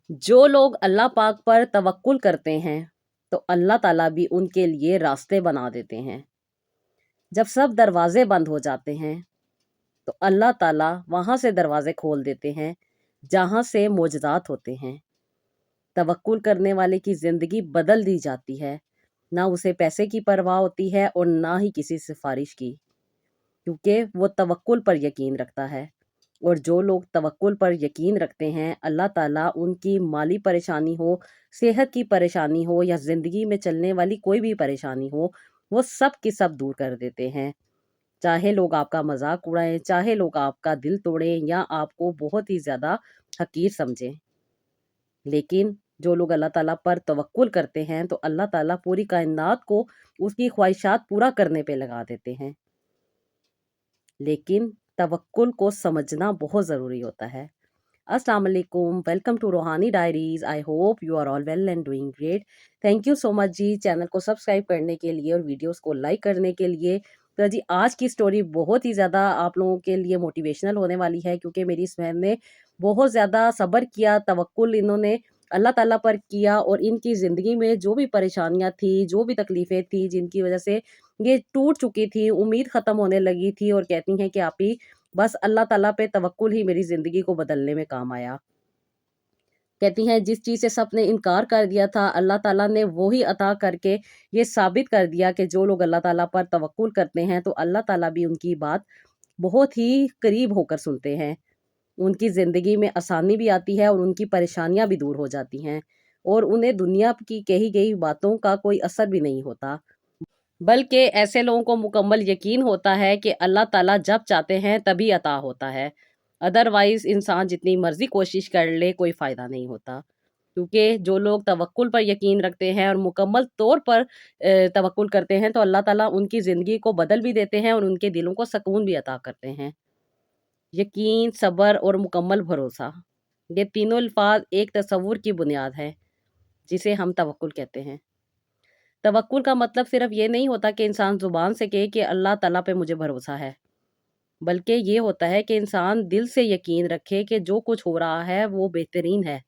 जो लोग अल्लाह पाक पर तवक्कुल करते हैं तो अल्लाह ताला भी उनके लिए रास्ते बना देते हैं। जब सब दरवाजे बंद हो जाते हैं तो अल्लाह ताला वहां से दरवाजे खोल देते हैं जहां से मोजज़ात होते हैं। तवक्कुल करने वाले की जिंदगी बदल दी जाती है। ना उसे पैसे की परवाह होती है और ना ही किसी सिफारिश की, क्योंकि वो तवक्कुल पर यकीन रखता है। और जो लोग तवक्कुल पर यकीन रखते हैं, अल्लाह ताला उनकी माली परेशानी हो, सेहत की परेशानी हो या ज़िंदगी में चलने वाली कोई भी परेशानी हो, वो सब की सब दूर कर देते हैं। चाहे लोग आपका मजाक उड़ाएं, चाहे लोग आपका दिल तोड़ें या आपको बहुत ही ज़्यादा हकीर समझें, लेकिन जो लोग अल्लाह ताला पर तवक्कुल करते हैं तो अल्लाह ताला पूरी कायनात को उसकी ख्वाहिशात पूरा करने पे लगा देते हैं। लेकिन तवक्कुल को समझना बहुत ज़रूरी होता है। अस्सलाम वालेकुम, welcome to Roohani diaries. I hope you are all well and doing great. Thank you so much जी चैनल को सब्सक्राइब करने के लिए और वीडियोस को लाइक करने के लिए। तो जी आज की स्टोरी बहुत ही ज़्यादा आप लोगों के लिए मोटिवेशनल होने वाली है, क्योंकि मेरी इस बहन ने बहुत ज़्यादा सब्र किया, तवक्कुल इन्होंने अल्लाह ताला पर किया और इनकी ज़िंदगी में जो भी परेशानियाँ थी, जो भी तकलीफ़ें थी, जिनकी वजह से ये टूट चुकी थी, उम्मीद ख़त्म होने लगी थी और कहती हैं कि आप ही बस अल्लाह ताला पे तवक्कुल ही मेरी ज़िंदगी को बदलने में काम आया। कहती हैं जिस चीज़ से सबने इनकार कर दिया था, अल्लाह ताला ने वो ही अता करके ये साबित कर दिया कि जो लोग अल्लाह ताला पर तवक्कुल करते हैं तो अल्लाह ताला भी उनकी बात बहुत ही करीब होकर सुनते हैं। उनकी ज़िंदगी में आसानी भी आती है और उनकी परेशानियाँ भी दूर हो जाती हैं और उन्हें दुनिया की कही गई बातों का कोई असर भी नहीं होता। बल्कि ऐसे लोगों को मुकम्मल यकीन होता है कि अल्लाह ताला जब चाहते हैं तभी अता होता है। अदरवाइज़ इंसान जितनी मर्ज़ी कोशिश कर ले कोई फ़ायदा नहीं होता। क्योंकि जो लोग तवक्कुल पर यकीन रखते हैं और मुकम्मल तौर पर तवक्कुल करते हैं तो अल्लाह ताला उनकी ज़िंदगी को बदल भी देते हैं और उनके दिलों को सुकून भी अता करते हैं। यकीन, सब्र और मुकम्मल भरोसा, ये तीनों अल्फ़ाज़ एक तसव्वुर की बुनियाद है, जिसे हम तवक्कुल कहते हैं। तवक्कुल का मतलब सिर्फ ये नहीं होता कि इंसान ज़ुबान से कहे कि अल्लाह ताला पे मुझे भरोसा है, बल्कि ये होता है कि इंसान दिल से यकीन रखे कि जो कुछ हो रहा है वो बेहतरीन है।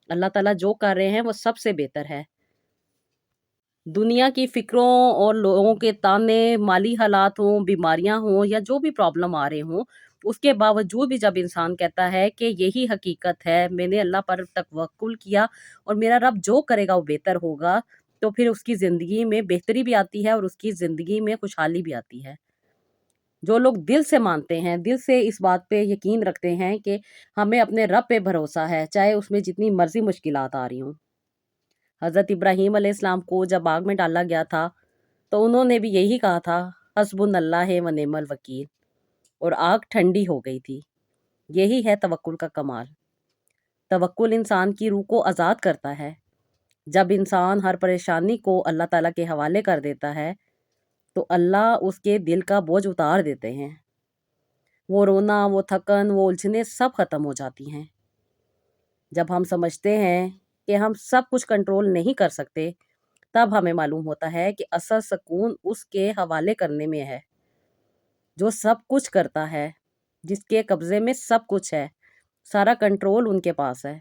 अल्लाह ताला जो कर रहे हैं वो सबसे बेहतर है। दुनिया की फ़िक्रों और लोगों के ताने, माली हालात हों, बीमारियाँ हों या जो भी प्रॉब्लम आ रहे हों, उसके बावजूद भी जब इंसान कहता है कि यही हकीकत है, मैंने अल्लाह पर तवक्कुल किया और मेरा रब जो करेगा वो बेहतर होगा, तो फिर उसकी ज़िंदगी में बेहतरी भी आती है और उसकी ज़िंदगी में खुशहाली भी आती है। जो लोग दिल से मानते हैं, दिल से इस बात पे यकीन रखते हैं कि हमें अपने रब पे भरोसा है, चाहे उसमें जितनी मर्ज़ी मुश्किलात आ रही हों। हज़रत इब्राहीम अलैहिस्सलाम को जब आग में डाला गया था, तो उन्होंने भी यही कहा था, हस्बुनल्लाह व निअमल वकील, और आग ठंडी हो गई थी। यही है तवक्कुल का कमाल। तवक्कुल इंसान की रूह को आज़ाद करता है। जब इंसान हर परेशानी को अल्लाह ताला के हवाले कर देता है, तो अल्लाह उसके दिल का बोझ उतार देते हैं। वो रोना, वो थकन, वो उलझनें सब खत्म हो जाती हैं। जब हम समझते हैं कि हम सब कुछ कंट्रोल नहीं कर सकते, तब हमें मालूम होता है कि असल सुकून उसके हवाले करने में है, जो सब कुछ करता है, जिसके कब्ज़े में सब कुछ है, सारा कंट्रोल उनके पास है।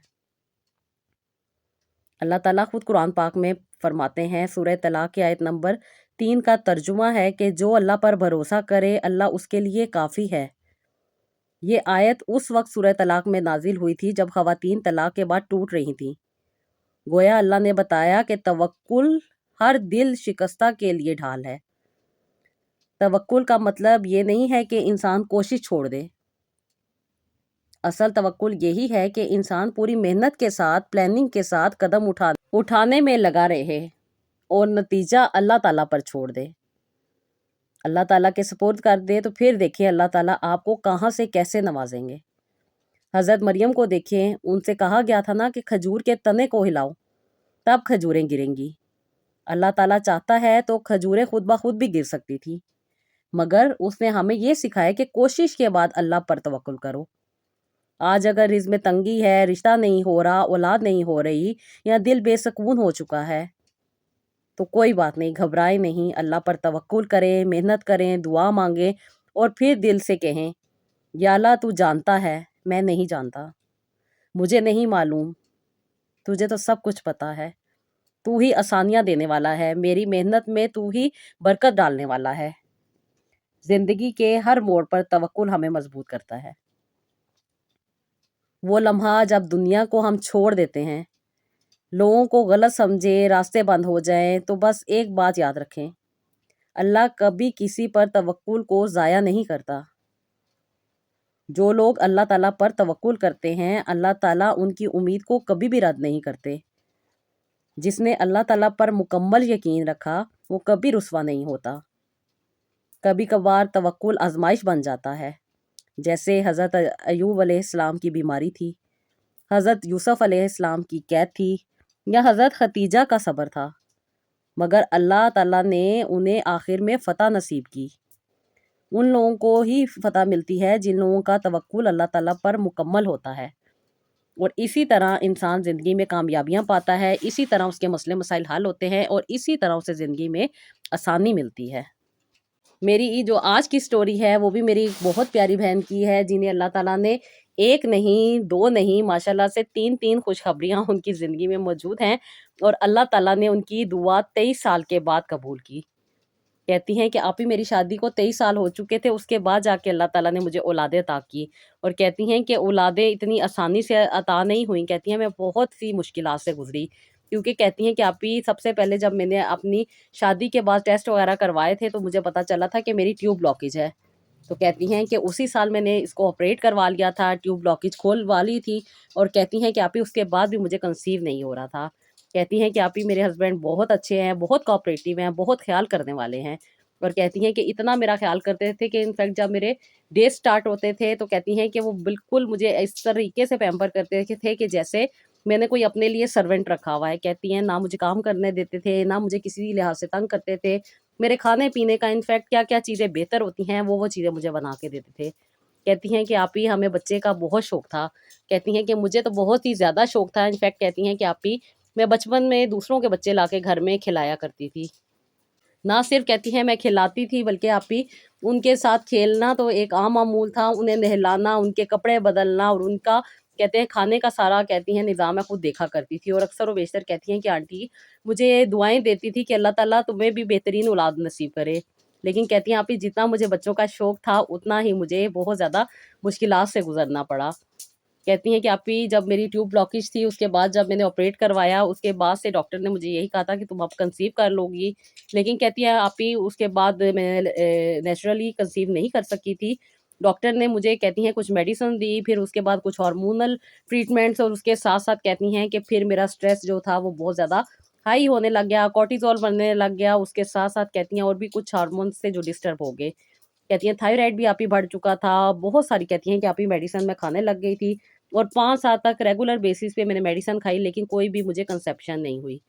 अल्लाह ताला खुद कुरान पाक में फरमाते हैं, सूरह तलाक की आयत नंबर 3 का तर्जुमा है कि जो अल्लाह पर भरोसा करे, अल्लाह उसके लिए काफ़ी है। ये आयत उस वक़्त सूरह तलाक में नाज़िल हुई थी जब ख़वातीन तलाक के बाद टूट रही थीं। गोया अल्लाह ने बताया कि तवक्कुल हर दिल शिकस्ता के लिए ढाल है। तवक्कुल का मतलब ये नहीं है कि इंसान कोशिश छोड़ दे। असल तवक्कुल यही है कि इंसान पूरी मेहनत के साथ, प्लानिंग के साथ कदम उठाने में लगा रहे और नतीजा अल्लाह ताला पर छोड़ दे। अल्लाह ताला के सुपुर्द कर दे तो फिर देखिए अल्लाह ताला आपको कहाँ से कैसे नवाजेंगे। हज़रत मरियम को देखें, उनसे कहा गया था ना कि खजूर के तने को हिलाओ, तब खजूरें गिरेंगी। अल्लाह ताला चाहता है तो खजूरें खुद ब खुद भी गिर सकती थी, मगर उसने हमें ये सिखाया कि कोशिश के बाद अल्लाह पर तवक्कुल करो। आज अगर रिज़्क़ में तंगी है, रिश्ता नहीं हो रहा, औलाद नहीं हो रही या दिल बेसुकून हो चुका है, तो कोई बात नहीं, घबराएं नहीं, अल्लाह पर तवक्कुल करें, मेहनत करें, दुआ मांगें और फिर दिल से कहें, या अल्लाह तू जानता है, मैं नहीं जानता, मुझे नहीं मालूम, तुझे तो सब कुछ पता है, तू ही आसानियाँ देने वाला है, मेरी मेहनत में तू ही बरकत डालने वाला है। ज़िंदगी के हर मोड़ पर तवक्कुल हमें मजबूत करता है। वो लम्हा जब दुनिया को हम छोड़ देते हैं, लोगों को गलत समझे, रास्ते बंद हो जाएँ, तो बस एक बात याद रखें, अल्लाह कभी किसी पर तवक्कुल को ज़ाया नहीं करता। जो लोग अल्लाह ताला पर तवक्कुल करते हैं, अल्लाह ताला उनकी उम्मीद को कभी भी रद्द नहीं करते। जिसने अल्लाह ताला पर मुकम्मल यकीन रखा, वो कभी रुस्वा नहीं होता। कभी-कभार तवक्कुल आज़माइश बन जाता है, जैसे हज़रत अय्यूब अलैहिस्सलाम की बीमारी थी, हज़रत यूसुफ अलैहिस्सलाम की कैद थी, या हज़रत खतीजा का सब्र था। मगर अल्लाह ताला ने उन्हें आखिर में फ़तह नसीब की। उन लोगों को ही फ़तह मिलती है जिन लोगों का तवक्कुल अल्लाह ताला पर मुकम्मल होता है। और इसी तरह इंसान ज़िंदगी में कामयाबियाँ पाता है, इसी तरह उसके मसले मसाइल हल होते हैं और इसी तरह उसे ज़िंदगी में आसानी मिलती है। मेरी जो आज की स्टोरी है वो भी मेरी एक बहुत प्यारी बहन की है, जिन्हें अल्लाह ताला ने एक नहीं, दो नहीं, माशाल्लाह से 3-3 खुशखबरियाँ उनकी ज़िंदगी में मौजूद हैं और अल्लाह ताला ने उनकी दुआ 23 साल के बाद कबूल की। कहती हैं कि आप ही मेरी शादी को 23 साल हो चुके थे, उसके बाद जाके अल्लाह ताला ने मुझे औलादें अता की। और कहती हैं कि औलादें इतनी आसानी से अता नहीं हुईं, कहती हैं मैं बहुत सी मुश्किलात से गुज़री। क्योंकि कहती हैं कि आप ही सबसे पहले जब मैंने अपनी शादी के बाद टेस्ट वग़ैरह करवाए थे, तो मुझे पता चला था कि मेरी ट्यूब ब्लॉकेज है। तो कहती हैं कि उसी साल मैंने इसको ऑपरेट करवा लिया था, ट्यूब ब्लॉकेज खोलवा ली थी और कहती हैं कि आप ही उसके बाद भी मुझे कंसीव नहीं हो रहा था। कहती हैं कि आप ही मेरे हस्बैंड बहुत अच्छे हैं, बहुत कोऑपरेटिव हैं, बहुत ख़्याल करने वाले हैं। और कहती हैं कि इतना मेरा ख़्याल करते थे कि इनफैक्ट जब मेरे डेज़ स्टार्ट होते थे तो कहती हैं कि वो बिल्कुल मुझे इस तरीके से पैम्पर करते थे कि जैसे मैंने कोई अपने लिए सर्वेंट रखा हुआ है। कहती हैं ना मुझे काम करने देते थे, ना मुझे किसी लिहाज़ से तंग करते थे। मेरे खाने-पीने का इनफैक्ट क्या-क्या चीज़ें बेहतर होती हैं, वो चीज़ें मुझे बना के देते थे। कहती हैं कि आप ही हमें बच्चे का बहुत शौक था। कहती हैं कि मुझे तो बहुत ही ज़्यादा शौक था। इनफैक्ट कहती हैं कि आप ही मैं बचपन में दूसरों के बच्चे लाके घर में खिलाया करती थी। ना सिर्फ़ कहती हैं मैं खिलाती थी बल्कि आप ही उनके साथ खेलना तो एक आम मामूल था, उन्हें नहलाना, उनके कपड़े बदलना और उनका कहते हैं खाने का सारा कहती हैं निज़ाम मैं खुद देखा करती थी। और अक्सर व बेशतर कहती हैं कि आंटी मुझे दुआएँ देती थी कि अल्लाह ताला तुम्हें भी बेहतरीन औलाद नसीब करे। लेकिन कहती हैं आप ही जितना मुझे बच्चों का शौक था, उतना ही मुझे बहुत ज़्यादा मुश्किलात से गुज़रना पड़ा। कहती हैं कि आप ही जब मेरी ट्यूब ब्लॉकेज थी, उसके बाद जब मैंने ऑपरेट करवाया, उसके बाद से डॉक्टर ने मुझे यही कहा था कि तुम अब कंसीव कर लोगी। लेकिन कहती है आप ही उसके बाद मैं नेचुरली कंसीव नहीं कर सकी थी। डॉक्टर ने मुझे कहती हैं कुछ मेडिसिन दी, फिर उसके बाद कुछ हार्मोनल ट्रीटमेंट्स और उसके साथ-साथ कहती हैं कि फिर मेरा स्ट्रेस जो था वो बहुत ज़्यादा हाई होने लग गया, कॉर्टिसोल बढ़ने लग गया, उसके साथ-साथ कहती हैं और भी कुछ हार्मोन्स से जो डिस्टर्ब हो गए। कहती हैं थायराइड भी आप ही बढ़ चुका था, बहुत सारी कहती हैं कि आप ही मेडिसिन मैं खाने लग गई थी और 5 साल तक रेगुलर बेसिस पे मैंने मेडिसिन खाई लेकिन कोई भी मुझे कंसेप्शन नहीं हुई।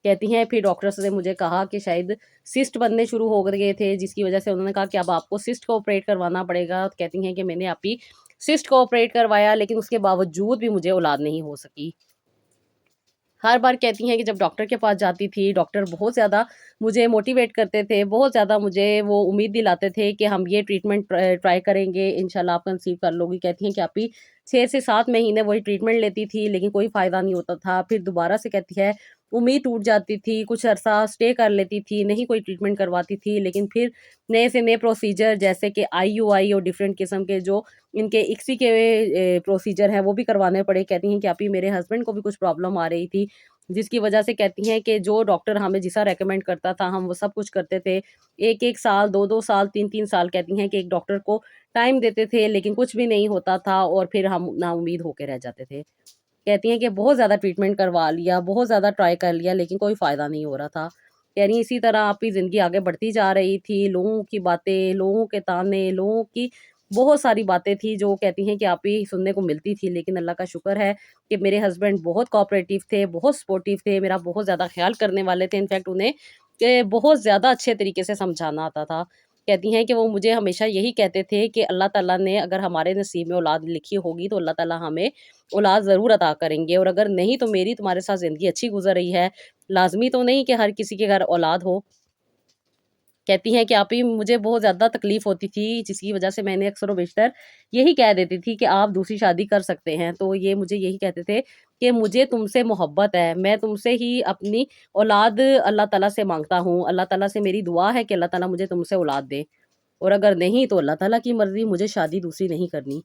कहती हैं फिर डॉक्टर्स ने मुझे कहा कि शायद सिस्ट बनने शुरू हो गए थे जिसकी वज़ह से उन्होंने कहा कि अब आपको सिस्ट को ऑपरेट करवाना पड़ेगा। तो कहती हैं कि मैंने आप ही सिस्ट को ऑपरेट करवाया लेकिन उसके बावजूद भी मुझे औलाद नहीं हो सकी। हर बार कहती हैं कि जब डॉक्टर के पास जाती थी, डॉक्टर बहुत ज़्यादा मुझे मोटिवेट करते थे, बहुत ज़्यादा मुझे वो उम्मीद दिलाते थे कि हम ये ट्रीटमेंट ट्राई करेंगे, इंशाल्लाह आप कंसीव कर लोगी। कहती हैं कि आप ही 6 से 7 महीने वही ट्रीटमेंट लेती थी, लेकिन कोई फ़ायदा नहीं होता था। फिर दोबारा से कहती है, उम्मीद टूट जाती थी, कुछ अरसा स्टे कर लेती थी, नहीं कोई ट्रीटमेंट करवाती थी, लेकिन फिर नए से नए प्रोसीजर जैसे कि आईयूआई और डिफरेंट किस्म के जो इनके ICSI के प्रोसीजर हैं, वो भी करवाने पड़े। कहती हैं कि आप ही मेरे हस्बैंड को भी कुछ प्रॉब्लम आ रही थी, जिसकी वजह से कहती हैं कि जो डॉक्टर हमें जैसा रेकमेंड करता था, हम वो सब कुछ करते थे। 1-1 साल, 2-2 साल, 3-3 साल कहती हैं कि एक डॉक्टर को टाइम देते थे, लेकिन कुछ भी नहीं होता था और फिर हम नाउम्मीद होके रह जाते थे। कहती हैं कि बहुत ज़्यादा ट्रीटमेंट करवा लिया, बहुत ज़्यादा ट्राई कर लिया, लेकिन कोई फ़ायदा नहीं हो रहा था। कह रही इसी तरह आपकी ज़िंदगी आगे बढ़ती जा रही थी, लोगों की बातें, लोगों के ताने, लोगों की बहुत सारी बातें थी जो कहती हैं कि आप ही सुनने को मिलती थी, लेकिन अल्लाह का शुक्र है कि मेरे हस्बैंड बहुत कोऑपरेटिव थे, बहुत सपोर्टिव थे, मेरा बहुत ज़्यादा ख़्याल करने वाले थे। इनफैक्ट उन्हें बहुत ज़्यादा अच्छे तरीके से समझाना आता था। कहती हैं कि वो मुझे हमेशा यही कहते थे कि अल्लाह ताला ने अगर हमारे नसीब में औलाद लिखी होगी तो अल्लाह ताला हमें औलाद ज़रूर अता करेंगे और अगर नहीं तो मेरी तुम्हारे साथ ज़िंदगी अच्छी गुज़र रही है, लाज़मी तो नहीं कि हर किसी के घर औलाद हो। کہتی ہیں کہ آپی مجھے بہت زیادہ تکلیف ہوتی تھی، جس کی وجہ سے میں نے اکثر و بیشتر یہی کہہ دیتی تھی کہ آپ دوسری شادی کر سکتے ہیں۔ تو یہ مجھے یہی کہتے تھے کہ مجھے تم سے محبت ہے، میں تم سے ہی اپنی اولاد اللہ تعالیٰ سے مانگتا ہوں، اللہ تعالیٰ سے میری دعا ہے کہ اللہ تعالیٰ مجھے تم سے اولاد دے، اور اگر نہیں تو اللہ تعالیٰ کی مرضی، مجھے شادی دوسری نہیں کرنی۔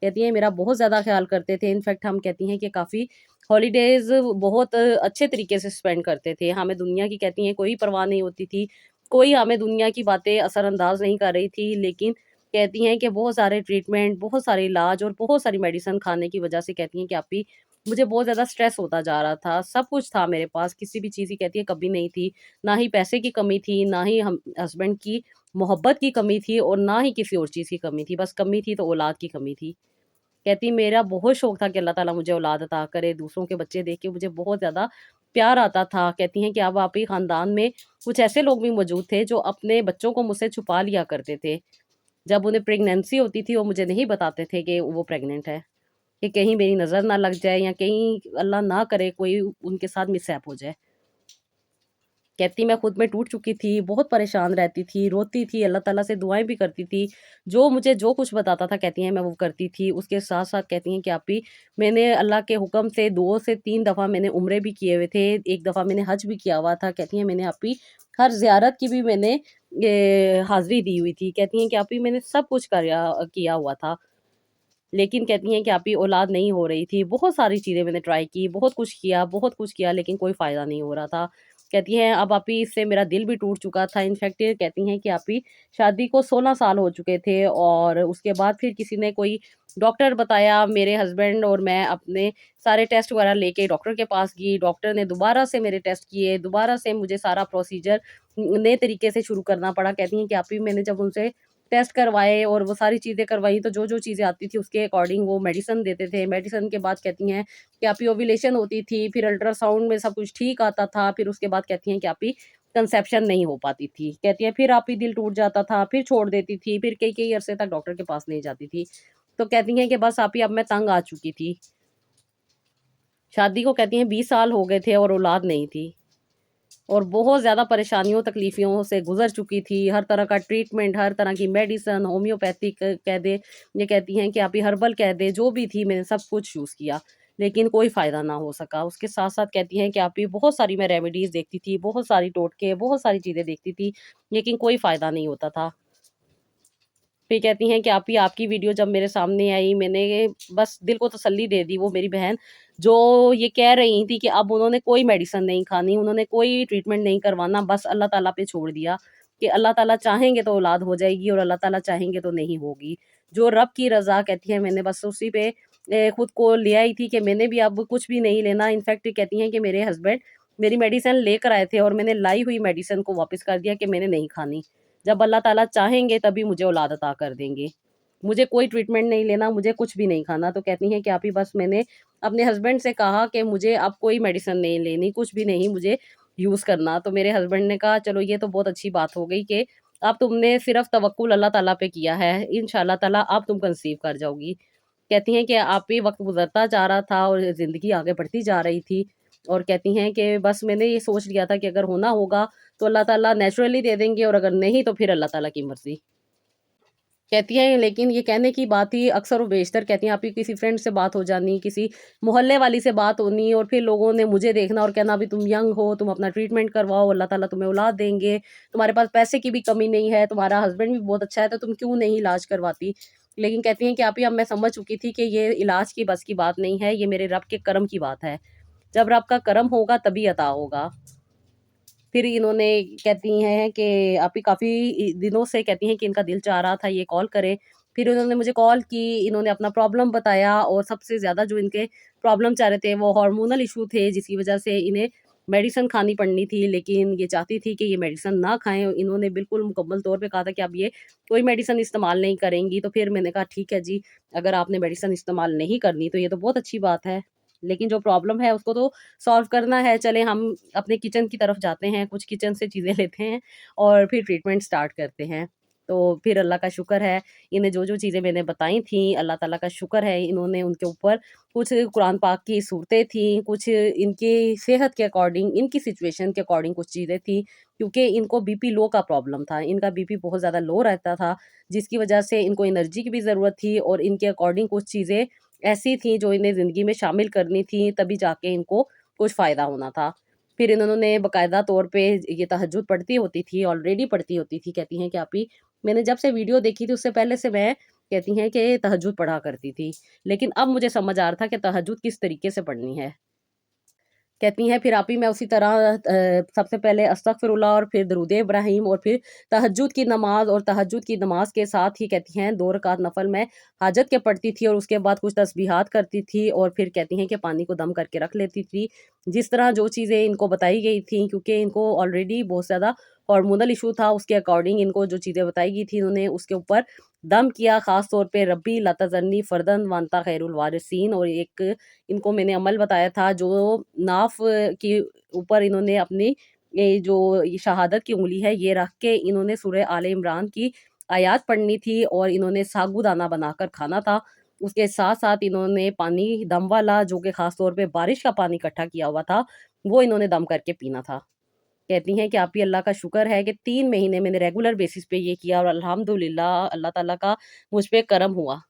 کہتی ہیں میرا بہت زیادہ خیال کرتے تھے، انفیکٹ ہم کہتی ہیں کہ کافی ہالیڈیز بہت اچھے طریقے سے اسپینڈ کرتے تھے، ہمیں دنیا کی کہتی ہیں کوئی پرواہ نہیں ہوتی تھی، کوئی ہمیں دنیا کی باتیں اثر انداز نہیں کر رہی تھی، لیکن کہتی ہیں کہ بہت سارے ٹریٹمنٹ، بہت سارے علاج اور بہت ساری میڈیسن کھانے کی وجہ سے کہتی ہیں کہ آپی مجھے بہت زیادہ سٹریس ہوتا جا رہا تھا، سب کچھ تھا میرے پاس، کسی بھی چیز کی کہتی ہے کمی نہیں تھی، نہ ہی پیسے کی کمی تھی، نہ ہی ہم ہسبینڈ کی محبت کی کمی تھی، اور نہ ہی کسی اور چیز کی کمی تھی، بس کمی تھی تو اولاد کی کمی تھی۔ کہتی میرا بہت شوق تھا کہ اللہ تعالیٰ مجھے اولاد عطا کرے، دوسروں کے بچے دیکھ کے مجھے بہت زیادہ پیار آتا تھا۔ کہتی ہیں کہ اب آپ ہی خاندان میں کچھ ایسے لوگ بھی موجود تھے جو اپنے بچوں کو مجھ سے چھپا لیا کرتے تھے، جب انہیں پریگنینسی ہوتی تھی وہ مجھے نہیں بتاتے تھے کہ وہ پریگننٹ ہے، کہ کہیں میری نظر نہ لگ جائے یا کہیں اللہ نہ کرے کوئی ان کے ساتھ مس ہیپ ہو جائے۔ کہتی میں خود میں ٹوٹ چکی تھی، بہت پریشان رہتی تھی، روتی تھی، اللہ تعالیٰ سے دعائیں بھی کرتی تھی، جو مجھے جو کچھ بتاتا تھا کہتی ہیں میں وہ کرتی تھی۔ اس کے ساتھ ساتھ کہتی ہیں کہ آپی میں نے اللہ کے حکم سے 2 سے 3 دفعہ میں نے عمرے بھی کیے ہوئے تھے، ایک دفعہ میں نے حج بھی کیا ہوا تھا۔ کہتی ہیں میں نے آپی ہر زیارت کی بھی میں نے حاضری دی ہوئی تھی۔ کہتی ہیں کہ آپی میں نے سب کچھ کیا ہوا تھا، لیکن کہتی ہیں کہ آپی اولاد نہیں ہو رہی تھی، بہت ساری چیزیں میں نے ٹرائی کی، بہت کچھ کیا لیکن کوئی فائدہ نہیں ہو رہا تھا۔ کہتی ہیں اب آپی اس سے میرا دل بھی ٹوٹ چکا تھا، انفیکٹ کہتی ہیں کہ آپی شادی کو 16 سال ہو چکے تھے، اور اس کے بعد پھر کسی نے کوئی ڈاکٹر بتایا، میرے ہسبینڈ اور میں اپنے سارے ٹیسٹ وغیرہ لے کے ڈاکٹر کے پاس گئی، ڈاکٹر نے دوبارہ سے میرے ٹیسٹ کیے، دوبارہ سے مجھے سارا پروسیجر نئے طریقے سے شروع کرنا پڑا۔ کہتی ہیں کہ آپی میں نے جب ان سے ٹیسٹ کروائے اور وہ ساری چیزیں کروائی تو جو جو چیزیں آتی تھی اس کے اکارڈنگ وہ میڈیسن دیتے تھے، میڈیسن کے بعد کہتی ہیں کہ آپی اوویلیشن ہوتی تھی، پھر الٹرا ساؤنڈ میں سب کچھ ٹھیک آتا تھا، پھر اس کے بعد کہتی ہیں کہ آپی کنسیپشن نہیں ہو پاتی تھی۔ کہتی ہیں پھر آپی دل ٹوٹ جاتا تھا، پھر چھوڑ دیتی تھی، پھر کئی کئی عرصے تک ڈاکٹر کے پاس نہیں جاتی تھی۔ تو کہتی ہیں کہ بس آپی اب میں تنگ آ چکی تھی، شادی کو کہتی ہیں 20 سال ہو گئے تھے اور اولاد نہیں تھی، اور بہت زیادہ پریشانیوں تکلیفوں سے گزر چکی تھی، ہر طرح کا ٹریٹمنٹ، ہر طرح کی میڈیسن، ہومیوپیتھک کہہ دے، یہ کہتی ہیں کہ آپ ہی ہربل کہہ دے، جو بھی تھی میں نے سب کچھ یوز کیا لیکن کوئی فائدہ نہ ہو سکا۔ اس کے ساتھ ساتھ کہتی ہیں کہ آپ ہی بہت ساری میں ریمیڈیز دیکھتی تھی، بہت ساری ٹوٹکے، بہت ساری چیزیں دیکھتی تھی لیکن کوئی فائدہ نہیں ہوتا تھا۔ پھر کہتی ہیں کہ آپی آپ کی ویڈیو جب میرے سامنے آئی میں نے بس دل کو تسلی دے دی، وہ میری بہن جو یہ کہہ رہی تھی کہ اب انہوں نے کوئی میڈیسن نہیں کھانی، انہوں نے کوئی ٹریٹمنٹ نہیں کروانا، بس اللہ تعالیٰ پہ چھوڑ دیا کہ اللہ تعالیٰ چاہیں گے تو اولاد ہو جائے گی اور اللہ تعالیٰ چاہیں گے تو نہیں ہوگی، جو رب کی رضا کہتی ہیں میں نے بس اسی پہ خود کو لے آئی تھی کہ میں نے بھی اب کچھ بھی نہیں لینا۔ انفیکٹ کہتی ہیں کہ میرے ہسبینڈ میری میڈیسن لے کر آئے تھے اور میں نے لائی ہوئی میڈیسن کو واپس کر دیا کہ میں نے نہیں کھانی، جب اللہ تعالیٰ چاہیں گے تبھی مجھے اولاد عطا کر دیں گے، مجھے کوئی ٹریٹمنٹ نہیں لینا، مجھے کچھ بھی نہیں کھانا۔ تو کہتی ہیں کہ آپ ہی بس میں نے اپنے ہسبینڈ سے کہا کہ مجھے اب کوئی میڈیسن نہیں لینی، کچھ بھی نہیں مجھے یوز کرنا۔ تو میرے ہسبینڈ نے کہا چلو یہ تو بہت اچھی بات ہو گئی کہ اب تم نے صرف توکل اللہ تعالیٰ پہ کیا ہے، انشاءاللہ تعالیٰ اب تم کنسیو کر جاؤ گی۔ کہتی ہیں کہ آپ ہی وقت گزرتا جا رہا تھا اور زندگی آگے بڑھتی جا رہی تھی، اور کہتی ہیں کہ بس میں نے یہ سوچ لیا تھا کہ اگر ہونا ہوگا تو اللہ تعالیٰ نیچرلی دے دیں گے اور اگر نہیں تو پھر اللہ تعالیٰ کی مرضی۔ کہتی ہیں لیکن یہ کہنے کی بات ہی اکثر و بیشتر کہتی ہیں آپ کی کسی فرینڈ سے بات ہو جانی، کسی محلے والی سے بات ہونی، اور پھر لوگوں نے مجھے دیکھنا اور کہنا ابھی تم ینگ ہو، تم اپنا ٹریٹمنٹ کرواؤ، اللہ تعالیٰ تمہیں اولاد دیں گے، تمہارے پاس پیسے کی بھی کمی نہیں ہے، تمہارا ہسبینڈ بھی بہت اچھا ہے تو تم کیوں نہیں علاج کرواتی۔ لیکن کہتی ہیں کہ آپ ہی اب میں سمجھ چکی تھی کہ یہ علاج کی بس کی بات نہیں ہے، یہ میرے رب کے کرم کی بات ہے، جب رب کا کرم ہوگا تبھی عطا ہوگا۔ پھر انہوں نے کہتی ہیں کہ آپ ہی کافی دنوں سے کہتی ہیں کہ ان کا دل چاہ رہا تھا یہ کال کرے، پھر انہوں نے مجھے کال کی، انہوں نے اپنا پرابلم بتایا، اور سب سے زیادہ جو ان کے پرابلم چاہ رہے تھے وہ ہارمونل ایشو تھے جس کی وجہ سے انہیں میڈیسن کھانی پڑنی تھی، لیکن یہ چاہتی تھی کہ یہ میڈیسن نہ کھائیں۔ انہوں نے بالکل مکمل طور پہ کہا تھا کہ اب یہ کوئی میڈیسن استعمال نہیں کریں گی، تو پھر میں نے کہا ٹھیک ہے جی، اگر آپ نے میڈیسن استعمال نہیں کرنی تو یہ تو بہت اچھی بات ہے، لیکن جو پرابلم ہے اس کو تو سالو کرنا ہے۔ چلیں ہم اپنے کچن کی طرف جاتے ہیں، کچھ کچن سے چیزیں لیتے ہیں اور پھر ٹریٹمنٹ سٹارٹ کرتے ہیں۔ तो फिर अल्लाह का शुक्र है, इन्हें जो-जो चीज़ें मैंने बताई थी, अल्लाह ताला का शुक्र है, इन्होंने उनके ऊपर कुछ कुरान पाक की सूरतें थी, कुछ इनकी सेहत के अकॉर्डिंग, इनकी सिचुएशन के अकॉर्डिंग कुछ चीज़ें थी, क्योंकि इनको बीपी लो का प्रॉब्लम था। इनका बीपी बहुत ज़्यादा लो रहता था, जिसकी वजह से इनको एनर्जी की भी ज़रूरत थी और इनके अकॉर्डिंग कुछ चीज़ें ऐसी थी जो इन्हें ज़िंदगी में शामिल करनी थी, तभी जाके इनको कुछ फ़ायदा होना था। फिर इन्होंने बाकायदा तौर पे ये तहज्जुद पढ़ती होती थी, ऑलरेडी पढ़ती होती थी। कहती हैं कि आप ही, मैंने जब से वीडियो देखी थी उससे पहले से मैं, कहती हैं कि तहज्जुद पढ़ा करती थी। लेकिन अब मुझे समझ आ रहा था कि तहज्जुद किस तरीके से पढ़नी है। कहती हैं फिर आप ही मैं उसी तरह सबसे पहले अस्तगफिरुल्लाह और फिर दरूद इब्राहीम और फिर तहज्जुद की नमाज़, और तहज्जुद की नमाज़ के साथ ही कहती हैं 2 रकात नफ़ल मैं हाजत के पढ़ती थी और उसके बाद कुछ तस्बीहात करती थी और फिर कहती हैं कि पानी को दम करके रख लेती थी। जिस तरह जो चीज़ें इनको बताई गई थी, क्योंकि इनको ऑलरेडी बहुत ज़्यादा हार्मोनल इश्यू था, उसके अकॉर्डिंग इनको जो चीज़ें बताई गई थी इन्होंने उसके ऊपर दम किया, ख़ास तौर पे रब्बी ला तज़रनी फ़र्दन व अंता खैरुल वारिसीन, और एक इनको मैंने अमल बताया था जो नाफ के ऊपर इन्होंने अपनी ये जो ये शहादत की उँगली है ये रख के इन्होंने सूरह आले इमरान की आयत पढ़नी थी और इन्होंने साबूदाना बनाकर खाना था। उसके साथ-साथ इन्होंने पानी दम वाला, जो कि ख़ास तौर पे बारिश का पानी इकट्ठा किया हुआ था, वो इन्होंने दम करके पीना था। कहती हैं कि आप ही अल्लाह का शुक्र है कि 3 महीने मैंने रेगुलर बेसिस पे ये किया और अल्हम्दुलिल्लाह अल्लाह ताला का मुझ पे करम हुआ।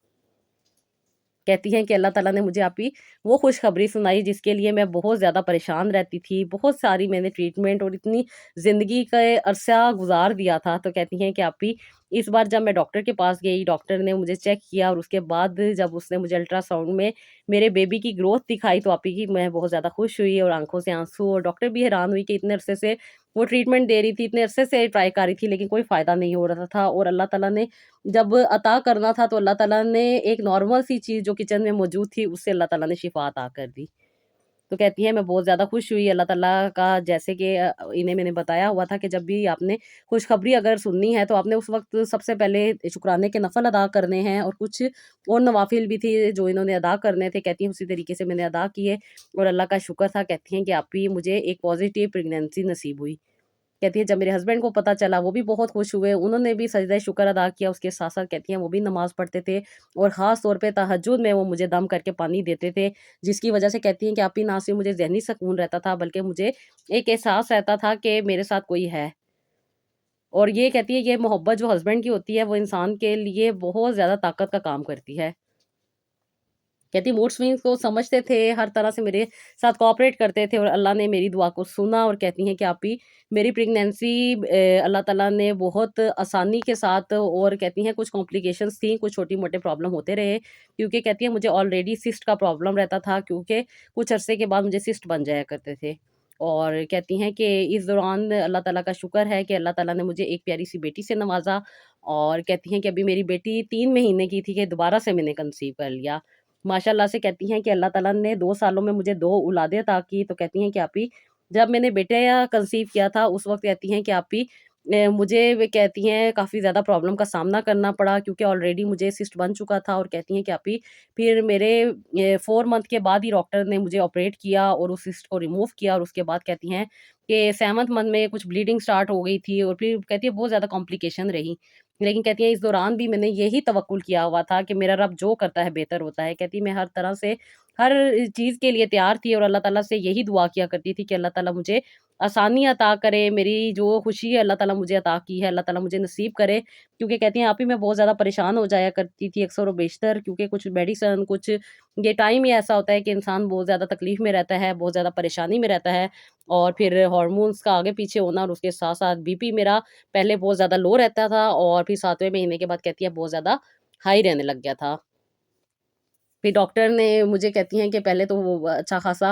कहती हैं कि अल्लाह ताला ने मुझे आप ही वो खुशखबरी सुनाई जिसके लिए मैं बहुत ज़्यादा परेशान रहती थी। बहुत सारी मैंने ट्रीटमेंट और इतनी ज़िंदगी का अरसा गुज़ार दिया था। तो कहती हैं कि आप ही इस बार जब मैं डॉक्टर के पास गई, डॉक्टर ने मुझे चेक किया और उसके बाद जब उसने मुझे अल्ट्रासाउंड में मेरे बेबी की ग्रोथ दिखाई तो आप ही की मैं बहुत ज़्यादा खुश हुई और आँखों से आँसू, और डॉक्टर भी हैरान हुई कि इतने अरसे से वो ट्रीटमेंट दे रही थी, इतने अरसे से ट्राई कर रही थी लेकिन कोई फ़ायदा नहीं हो रहा था, और अल्लाह ताला ने जब अता करना था तो अल्लाह ताला ने एक नॉर्मल सी चीज़ जो किचन में मौजूद थी उससे अल्लाह ताला ने शिफ़ा अता कर दी। तो कहती हैं मैं बहुत ज़्यादा खुश हुई अल्लाह ताला का, जैसे कि इन्हें मैंने बताया हुआ था कि जब भी आपने खुशखबरी अगर सुननी है तो आपने उस वक़्त सबसे पहले शुक्राने के नफ़ल अदा करने हैं, और कुछ और नवाफ़िल भी थे जो इन्होंने अदा करने थे। कहती हैं उसी तरीके से मैंने अदा किए और अल्लाह का शुक्र था। कहती हैं कि आप ही मुझे एक पॉज़िटिव प्रेग्नेंसी नसीब हुई। कहती है जब मेरे हस्बैंड को पता चला वो भी बहुत खुश हुए, उन्होंने भी सजदा शुक्र अदा किया, उसके साथ-साथ कहती हैं वो भी नमाज़ पढ़ते थे और ख़ास तौर पे तहज्जुद में वो मुझे दम करके पानी देते थे, जिसकी वजह से कहती हैं कि आप ही ना सिर्फ़ मुझे ज़हनी सुकून रहता था बल्कि मुझे एक एहसास रहता था कि मेरे साथ कोई है। और ये कहती है ये मोहब्बत जो हस्बैंड की होती है वो इंसान के लिए बहुत ज़्यादा ताकत का काम करती है। कहती मूड स्विंग्स को समझते थे, हर तरह से मेरे साथ कोऑपरेट करते थे और अल्लाह ने मेरी दुआ को सुना, और कहती हैं कि आप ही मेरी प्रेगनेंसी अल्लाह ताला ने बहुत आसानी के साथ, और कहती हैं कुछ कॉम्प्लिकेशंस थी, कुछ छोटी-मोटे प्रॉब्लम होते रहे, क्योंकि कहती हैं मुझे ऑलरेडी सिस्ट का प्रॉब्लम रहता था, क्योंकि कुछ अरसे के बाद मुझे सिस्ट बन जाया करते थे। और कहती हैं कि इस दौरान अल्लाह ताला का शुक्र है कि अल्लाह ताला ने मुझे एक प्यारी-सी बेटी से नवाज़ा, और कहती हैं कि अभी मेरी बेटी 3 महीने की थी कि दोबारा से मैंने कंसीव कर लिया। माशाअल्लाह से कहती हैं कि अल्लाह ताला ने 2 सालों में मुझे 2 औलादें अता की। तो कहती हैं कि आप ही जब मैंने बेटे या कंसीव किया था उस वक़्त कहती हैं कि आप ही मुझे वे कहती हैं काफ़ी ज़्यादा प्रॉब्लम का सामना करना पड़ा, क्योंकि ऑलरेडी मुझे सिस्ट बन चुका था, और कहती हैं कि आप ही फिर मेरे 4 मंथ के बाद ही डॉक्टर ने मुझे ऑपरेट किया और उस सिस्ट को रिमूव किया, और उसके बाद कहती हैं कि 7th मंथ में कुछ ब्लीडिंग स्टार्ट हो गई थी, और फिर कहती है बहुत ज़्यादा कॉम्प्लिकेशन रही। लेकिन कहती हैं इस दौरान भी मैंने यही तवक्कुल किया हुआ था कि मेरा रब जो करता है बेहतर होता है। कहती मैं हर तरह से हर चीज़ के लिए तैयार थी और अल्लाह ताला से यही दुआ किया करती थी कि अल्लाह ताला मुझे आसानी अता करे, मेरी जो खुशी है अल्लाह ताला मुझे अता की है, अल्लाह ताला मुझे नसीब करे। क्योंकि कहती हैं आप ही मैं बहुत ज़्यादा परेशान हो जाया करती थी अक्सर और बेशतर, क्योंकि कुछ मेडिसिन कुछ ये टाइम ही ऐसा होता है कि इंसान बहुत ज़्यादा तकलीफ़ में रहता है, बहुत ज़्यादा परेशानी में रहता है, और फिर हार्मोन्स का आगे पीछे होना, और उसके साथ-साथ बीपी मेरा पहले बहुत ज़्यादा लो रहता था और फिर 7वें महीने के बाद कहती है बहुत ज़्यादा हाई रहने लग गया था। फिर डॉक्टर ने मुझे कहती हैं कि पहले तो वो अच्छा खासा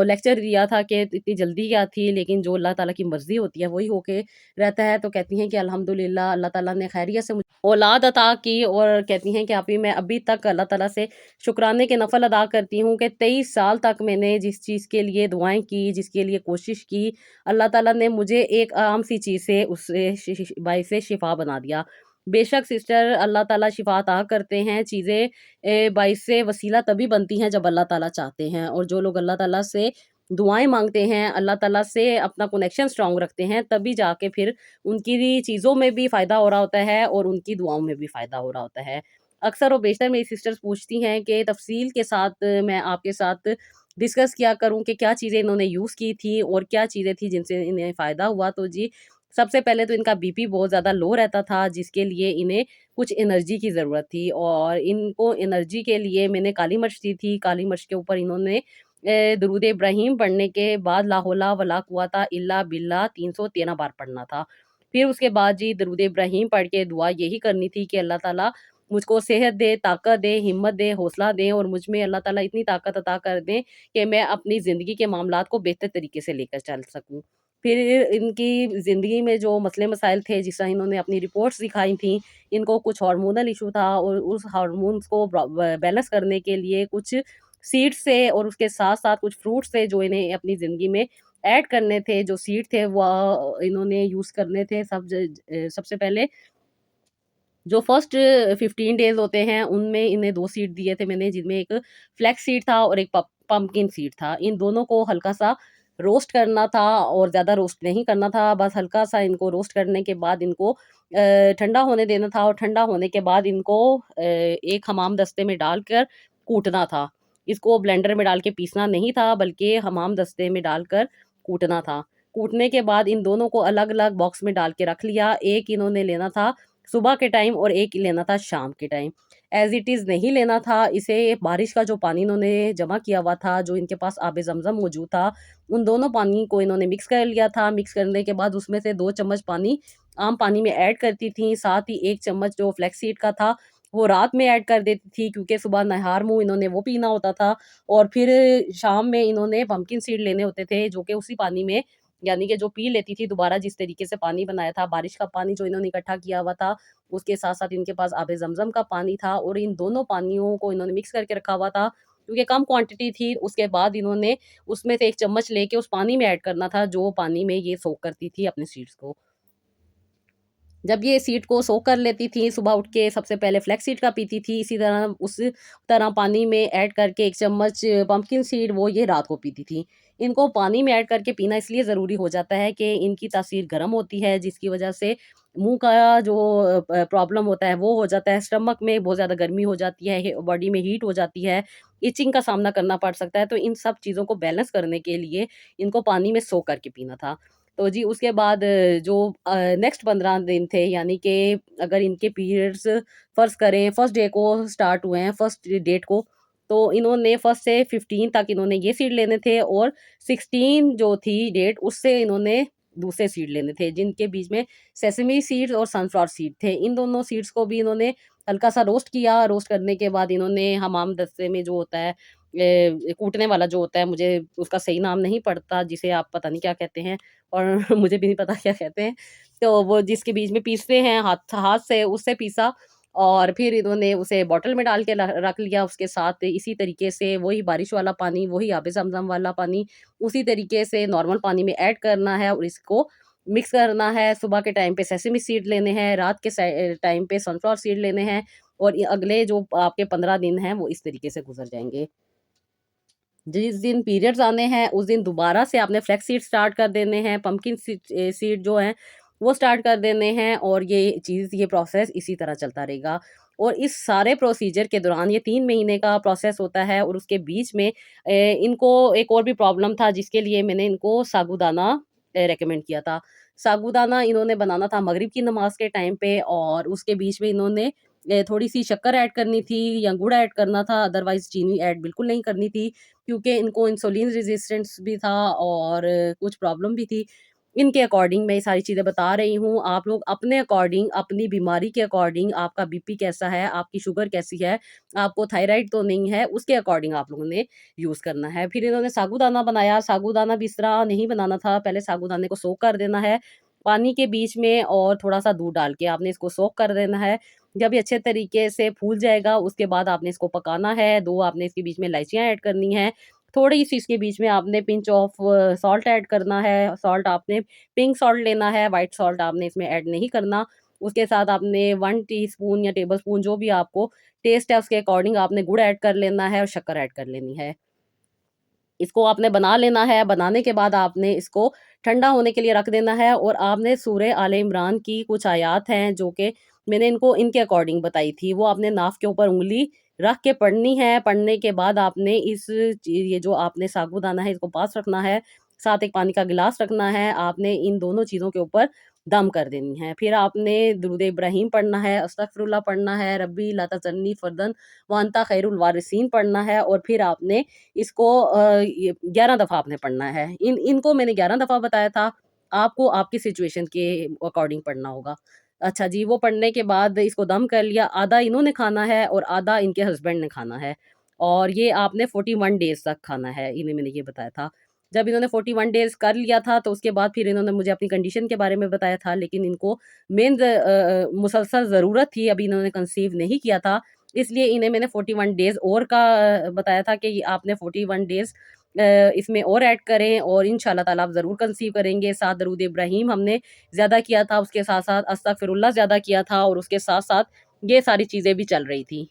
लेक्चर दिया था कि इतनी जल्दी क्या थी, लेकिन जो अल्लाह ताला की मर्ज़ी होती है वही होके रहता है। तो कहती हैं कि अल्हम्दुलिल्लाह अल्लाह ताला ने खैरियत से मुझे औलाद अता की, और कहती हैं कि अभी मैं अभी तक अल्लाह ताला से शुक्राने के नफ़ल अदा करती हूँ कि 23 साल तक मैंने जिस चीज़ के लिए दुआएँ की, जिसके लिए कोशिश की, अल्लाह ताला ने मुझे एक आम सी चीज़ से उससे बाइस से शिफ़ा बना दिया। बेशक सिस्टर अल्लाह ताला शिफ़ा अता करते हैं, चीज़ें बाइस से वसीला तभी बनती हैं जब अल्लाह ताला चाहते हैं, और जो लोग अल्लाह ताला से दुआएँ माँगते हैं, अल्लाह ताला से अपना कनेक्शन स्ट्रॉन्ग रखते हैं, तभी जाके फिर उनकी चीज़ों में भी फ़ायदा हो रहा होता है और उनकी दुआओं में भी फ़ायदा हो रहा होता है। अक्सर और बेशतर मेरी सिस्टर्स पूछती हैं कि तफ़सील के साथ मैं आपके साथ डिस्कस किया करूँ कि क्या चीज़ें इन्होंने यूज़ की थी और क्या चीज़ें थी जिनसे इन्हें फ़ायदा हुआ। तो जी, सबसे पहले तो इनका बीपी बहुत ज़्यादा लो रहता था, जिसके लिए इन्हें कुछ एनर्जी की ज़रूरत थी और इनको एनर्जी के लिए मैंने काली मिर्च दी थी। काली मिर्च के ऊपर इन्होंने दुरूद इब्राहीम पढ़ने के बाद ला हौला वला कुव्वता इल्ला बिल्लाह 313 बार पढ़ना था। फिर उसके बाद जी दुरूद इब्राहीम पढ़ के दुआ यही करनी थी कि अल्लाह ताला मुझको सेहत दे, ताकत दे, हिम्मत दे, हौसला दे और मुझ में अल्लाह ताला इतनी ताकत अता कर दें कि मैं अपनी ज़िंदगी के मामलात को बेहतर तरीके से लेकर चल सकूँ। फिर इनकी ज़िंदगी में जो मसले-मसाइल थे, जिस तरह इन्होंने अपनी रिपोर्ट्स दिखाई थीं, इनको कुछ हार्मोनल इश्यू था और उस हार्मोन्स को बैलेंस करने के लिए कुछ सीड्स थे और उसके साथ-साथ कुछ फ्रूट्स थे जो इन्हें अपनी ज़िंदगी में ऐड करने थे। जो सीड थे वो इन्होंने यूज़ करने थे सबसे पहले जो फर्स्ट 15 डेज़ होते हैं, उनमें इन्हें 2 सीड दिए थे मैंने, जिनमें एक फ्लैक्स सीड था और एक पम्पकिन सीड था। इन दोनों को हल्का-सा रोस्ट करना था और ज़्यादा रोस्ट नहीं करना था, बस हल्का-सा इनको रोस्ट करने के बाद इनको ठंडा होने देना था और ठंडा होने के बाद इनको एक हमाम दस्ते में डालकर कूटना था। इसको ब्लेंडर में डाल के पीसना नहीं था, बल्कि हमाम दस्ते में डालकर कूटना था। कूटने के बाद इन दोनों को अलग-अलग बॉक्स में डाल के रख लिया। एक इन्होंने लेना था सुबह के टाइम और एक लेना था शाम के टाइम। ऐज़ इट इज़ नहीं लेना था, इसे बारिश का जो पानी इन्होंने जमा किया हुआ था, जो इनके पास आबे ज़मज़म मौजूद था, उन दोनों पानी को इन्होंने मिक्स कर लिया था। मिक्स करने के बाद उसमें से 2 चम्मच पानी आम पानी में ऐड करती थीं, साथ ही 1 चम्मच जो फ्लैक्स सीड का था, वो रात में ऐड कर देती थी क्योंकि सुबह नहार-मुँह इन्होंने वो पीना होता था और फिर शाम में इन्होंने पम्पकिन सीड लेने होते थे, जो कि उसी पानी में यानी कि जो पी लेती थी दोबारा, जिस तरीके से पानी बनाया था, बारिश का पानी जो इन्होंने इकट्ठा किया हुआ था, उसके साथ-साथ इनके पास आबे ज़मज़म का पानी था और इन दोनों पानियों को इन्होंने मिक्स करके रखा हुआ था, क्योंकि कम क्वांटिटी थी। उसके बाद इन्होंने उसमें से 1 चम्मच लेके उस पानी में ऐड करना था, जो पानी में ये सोक करती थी अपने सीड्स को। जब ये सीड को सोक कर लेती थी, सुबह उठ के सबसे पहले फ्लैक्स सीड का पीती थी, इसी तरह उस तरह पानी में ऐड करके 1 चम्मच पम्पकिन सीड वो ये रात को पीती थी। इनको पानी में ऐड करके पीना इसलिए ज़रूरी हो जाता है कि इनकी तासीर गर्म होती है, जिसकी वजह से मुँह का जो प्रॉब्लम होता है वो हो जाता है, स्टमक में बहुत ज़्यादा गर्मी हो जाती है, बॉडी में हीट हो जाती है, इचिंग का सामना करना पड़ सकता है। तो इन सब चीज़ों को बैलेंस करने के लिए इनको पानी में सोक करके पीना था। तो जी उसके बाद जो नेक्स्ट 15 दिन थे, यानी कि अगर इनके पीरियड्स फ़र्ज़ करें फर्स्ट डे को स्टार्ट हुए हैं, फर्स्ट डेट को, तो इन्होंने फर्स्ट से 15 तक इन्होंने ये सीड लेने थे और 16 जो थी डेट उससे इन्होंने दूसरे सीड लेने थे, जिनके बीच में सेसमी सीड्स और सनफ्लावर सीड थे। इन दोनों सीड्स को भी इन्होंने हल्का-सा रोस्ट किया, रोस्ट करने के बाद इन्होंने हमाम दस्ते में जो होता है कूटने वाला जो होता है, मुझे उसका सही नाम नहीं पड़ता, जिसे आप पता नहीं क्या कहते हैं और मुझे भी नहीं पता क्या कहते हैं। तो वो जिसके बीच में पीसते हैं हाथ हाथ से, उससे पीसा और फिर इन्होंने उसे बॉटल में डाल के रख लिया। उसके साथ इसी तरीके से वही बारिश वाला पानी, वही आबे ज़मज़म वाला पानी, उसी तरीके से नॉर्मल पानी में ऐड करना है और इसको मिक्स करना है। सुबह के टाइम पे सेसमी सीड लेने हैं, रात के टाइम पे सनफ्लावर सीड लेने हैं और ये अगले जो आपके 15 दिन हैं, वो इस तरीके से गुज़र जाएँगे। जिस दिन पीरियड्स आने हैं, उस दिन दोबारा से आपने फ्लैक्स सीड स्टार्ट कर देने हैं, पम्पकिन सीड जो हैं, वो स्टार्ट कर देने हैं और ये प्रोसेस इसी तरह चलता रहेगा। और इस सारे प्रोसीजर के दौरान ये 3 महीने का प्रोसेस होता है और उसके बीच में इनको एक और भी प्रॉब्लम था, जिसके लिए मैंने इनको साबूदाना रिकमेंड किया था। साबूदाना इन्होंने बनाना था मगरिब की नमाज़ के टाइम पे और उसके बीच में इन्होंने थोड़ी-सी शक्कर ऐड करनी थी या गुड़ ऐड करना था, अदरवाइज़ चीनी ऐड बिल्कुल नहीं करनी थी। क्योंकि इनको इंसुलिन रेजिस्टेंस भी था और कुछ प्रॉब्लम भी थी। इनके अकॉर्डिंग मैं ये सारी चीज़ें बता रही हूँ। आप लोग अपने अकॉर्डिंग, अपनी बीमारी के अकॉर्डिंग, आपका बीपी कैसा है, आपकी शुगर कैसी है, आपको थायराइड तो नहीं है, उसके अकॉर्डिंग आप लोगों ने यूज़ करना है। फिर इन्होंने साबूदाना बनाया, साबूदाना भी इस तरह नहीं बनाना था, पहले साबूदाने को सोक कर देना है, पानी के बीच में और थोड़ा-सा दूध डाल के आपने इसको सोक कर देना है। जब ये अच्छे तरीके से फूल जाएगा, उसके बाद आपने इसको पकाना है, 2 आपने इसके बीच में इलायचियाँ ऐड करनी हैं, थोड़ी-सी इसके बीच में आपने पिंच ऑफ सॉल्ट ऐड करना है, सॉल्ट आपने पिंक सॉल्ट लेना है, व्हाइट सॉल्ट आपने इसमें ऐड नहीं करना। उसके साथ आपने 1 टीस्पून या टेबलस्पून जो भी आपको टेस्ट है उसके अकॉर्डिंग आपने गुड़ ऐड कर लेना है और शक्कर ऐड कर लेनी है। इसको आपने बना लेना है। बनाने के बाद आपने इसको ठंडा होने के लिए रख देना है, और आपने सूरह आल इमरान की कुछ आयत हैं जो कि मैंने इनको इनके अकॉर्डिंग बताई थी, वो आपने नाफ के ऊपर उँगली रख के पढ़नी है। पढ़ने के बाद आपने ये जो आपने साबूदाना है इसको पास रखना है, साथ एक पानी का गिलास रखना है। आपने इन दोनों चीज़ों के ऊपर दम कर देनी है। फिर आपने दुरूद इब्राहीम पढ़ना है, अस्तगफिरुल्लाह पढ़ना है, रब्बी ला तज़रनी फ़र्दन व अंता खैरुल वारिसीन पढ़ना है, और फिर आपने इसको ये 11 दफ़ा आपने पढ़ना है। इनको मैंने 11 दफ़ा बताया था, आपको आपकी सिचुएशन के अकॉर्डिंग पढ़ना होगा। अच्छा जी, वो पढ़ने के बाद इसको दम कर लिया, आधा इन्होंने खाना है और आधा इनके हस्बैंड ने खाना है, और ये आपने 41 डेज़ तक खाना है, इन्हें मैंने ये बताया था। जब इन्होंने 41 डेज़ कर लिया था, तो उसके बाद फिर इन्होंने मुझे अपनी कंडीशन के बारे में बताया था, लेकिन इनको मुसलसल ज़रूरत थी, अभी इन्होंने कंसीव नहीं किया था, इसलिए इन्हें मैंने 41 डेज़ और का बताया था कि आपने 41 डेज़ इसमें और ऐड करें, और इंशाअल्लाह ताला आप ज़रूर कंसीव करेंगे। साथ दरूद इब्राहीम हमने ज़्यादा किया था, उसके साथ-साथ अस्तगफिरुल्लाह ज़्यादा किया था, और उसके साथ-साथ ये सारी चीज़ें भी चल रही थी।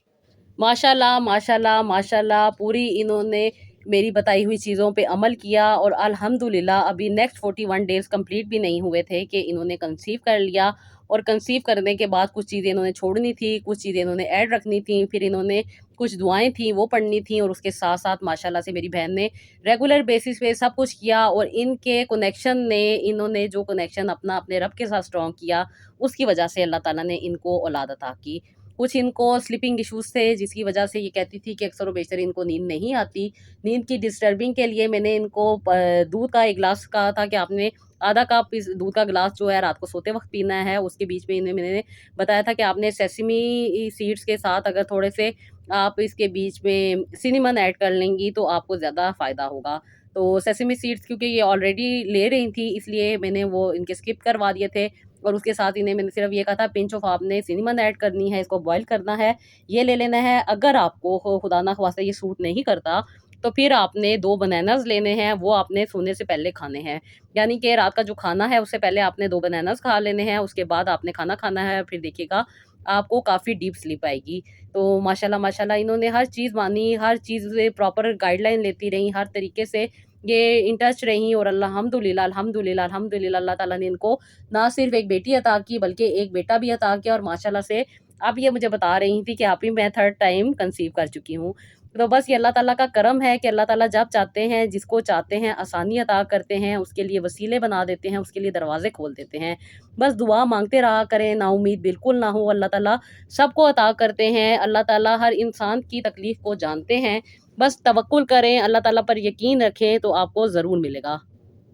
माशाल्लाह, माशाल्लाह, माशाल्लाह पूरी इन्होंने मेरी बताई हुई चीज़ों पे अमल किया, और अल्हम्दुलिल्लाह अभी नेक्स्ट 41 डेज़ कंप्लीट भी नहीं हुए थे कि इन्होंने कंसीव कर लिया, और कंसीव करने के बाद कुछ चीज़ें इन्होंने छोड़नी थी, कुछ चीज़ें इन्होंने ऐड रखनी थी, फिर इन्होंने कुछ दुआएँ थी वो पढ़नी थी, और उसके साथ-साथ माशाल्लाह से मेरी बहन ने रेगुलर बेसिस पे सब कुछ किया, और इनके कनेक्शन ने इन्होंने जो कनेक्शन अपना अपने रब के साथ स्ट्रॉन्ग किया, उसकी वजह से अल्लाह ताला ने इनको औलाद अता की। कुछ इनको स्लीपिंग इश्यूज़ थे, जिसकी वजह से ये कहती थी कि अक्सर व बेशतर इनको नींद नहीं आती। नींद की डिस्टर्बिंग के लिए मैंने इनको दूध का 1 ग्लास कहा था कि आपने आधा कप इस दूध का ग्लास जो है रात को सोते वक़्त पीना है। उसके बीच में इन्हें मैंने बताया था कि आपने सेसमी सीड्स के साथ अगर थोड़े से आप इसके बीच में सिनेमन ऐड कर लेंगी, तो आपको ज़्यादा फ़ायदा होगा। तो सेसमी सीड्स क्योंकि ये ऑलरेडी ले रही थी, इसलिए मैंने वो इनके स्किप करवा दिए थे, और उसके साथ इन्हें मैंने सिर्फ ये कहा था पिंच ऑफ आपने सिनेमन ऐड करनी है, इसको बॉयल करना है, ये ले लेना है। अगर आपको खुदा ना ख़वास्ता ये सूट नहीं करता, तो फिर आपने 2 बनानास लेने हैं, वो आपने सोने से पहले खाने हैं। यानी कि रात का जो खाना है उससे पहले आपने 2 बनानास खा लेने हैं, उसके बाद आपने खाना खाना है, फिर देखिएगा आपको काफ़ी डीप स्लीप आएगी। तो माशाल्लाह माशाल्लाह इन्होंने हर चीज़ मानी, हर चीज़ से प्रॉपर गाइडलाइन लेती रहीं, हर तरीके से ये इन टच रहीं, और अल्हम्दुलिल्लाह अल्हम्दुलिल्लाह अल्हम्दुलिल्लाह अल्लाह ताला ने इनको ना सिर्फ एक बेटी अता की, बल्कि एक बेटा भी अता किया, और माशाल्लाह से अब ये मुझे बता रही थी कि आप ही मैं 3rd टाइम कंसीव कर चुकी हूँ। तो बस ये अल्लाह ताला का करम है कि अल्लाह ताला जब चाहते हैं, जिसको चाहते हैं आसानी अता करते हैं, उसके लिए वसीले बना देते हैं, उसके लिए दरवाज़े खोल देते हैं। बस दुआ माँगते रहा करें, नाउम्मीद बिल्कुल ना हो, अल्लाह ताला सबको अता करते हैं, अल्लाह ताला हर इंसान की तकलीफ़ को जानते हैं। बस तवक्कुल करें, अल्लाह ताला पर यकीन रखें, तो आपको ज़रूर मिलेगा।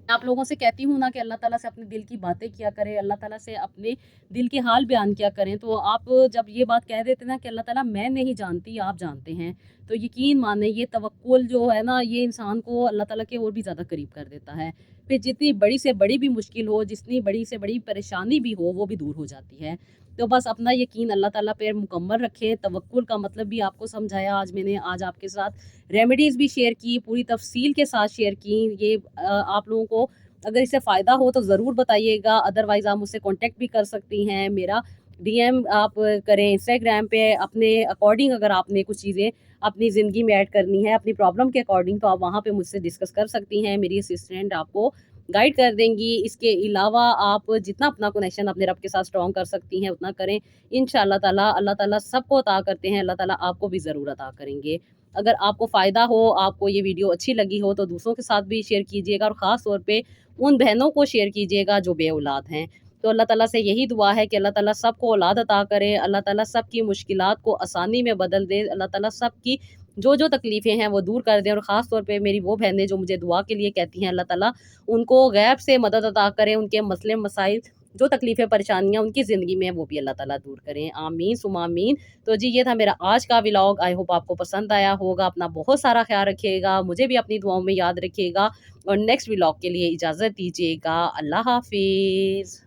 आप लोगों से कहती हूँ ना कि अल्लाह ताला से अपने दिल की बातें किया करें, अल्लाह ताला से अपने दिल के हाल बयान किया करें। तो आप जब ये बात कह देते ना कि अल्लाह ताला मैं नहीं जानती, आप जानते हैं, तो यकीन माने ये तवक्कुल जो है ना, ये इंसान को अल्लाह ताला के और भी ज़्यादा करीब कर देता है। फिर जितनी बड़ी से बड़ी भी मुश्किल हो, जितनी बड़ी से बड़ी परेशानी भी हो, वो भी दूर हो जाती है। तो बस अपना यकीन अल्लाह ताला पे मुकम्मल रखें। तवक्कुल का मतलब भी आपको समझाया आज मैंने, आज आपके साथ रेमेडीज़ भी शेयर की, पूरी तफ़सील के साथ शेयर की। ये आप लोगों को अगर इससे फ़ायदा हो तो ज़रूर बताइएगा, अदरवाइज़ आप मुझसे कॉन्टैक्ट भी कर सकती हैं। मेरा डीएम आप करें इंस्टाग्राम पे, अपने अकॉर्डिंग अगर आपने कुछ चीज़ें अपनी ज़िंदगी में ऐड करनी है, अपनी प्रॉब्लम के अकॉर्डिंग, तो आप वहाँ पे मुझसे डिस्कस कर सकती हैं। मेरी असिस्टेंट आपको गाइड कर देंगी। इसके अलावा आप जितना अपना कनेक्शन अपने रब के साथ स्ट्रॉन्ग कर सकती हैं, उतना करें। इंशाअल्लाह ताला अल्लाह ताला सबको अता करते हैं, अल्लाह ताला आपको भी ज़रूर अता करेंगे। अगर आपको फ़ायदा हो, आपको ये वीडियो अच्छी लगी हो, तो दूसरों के साथ भी शेयर कीजिएगा, और ख़ास तौर पे उन बहनों को शेयर कीजिएगा जो बेऔलाद हैं। तो अल्लाह ताला से यही दुआ है कि अल्लाह ताला सबको औलाद अता करे, अल्लाह ताला सबकी मुश्किलात को आसानी में बदल दे, अल्लाह ताला सबकी जो तकलीफ़ें हैं वो दूर कर दें, और ख़ास तौर पे मेरी वो बहनें जो मुझे दुआ के लिए कहती हैं, अल्लाह ताला उनको गैब से मदद अता करें, उनके मसले मसाइल जो तकलीफ़ें परेशानियाँ उनकी ज़िंदगी में हैं वो भी अल्लाह ताला दूर करें। आमीन सुम्मा आमीन। तो जी ये था मेरा आज का व्लॉग, आई होप आपको पसंद आया होगा। अपना बहुत सारा ख़्याल रखिएगा, मुझे भी अपनी दुआओं में याद रखिएगा, और नेक्स्ट व्लॉग के लिए इजाज़त दीजिएगा। अल्लाह हाफ़िज़।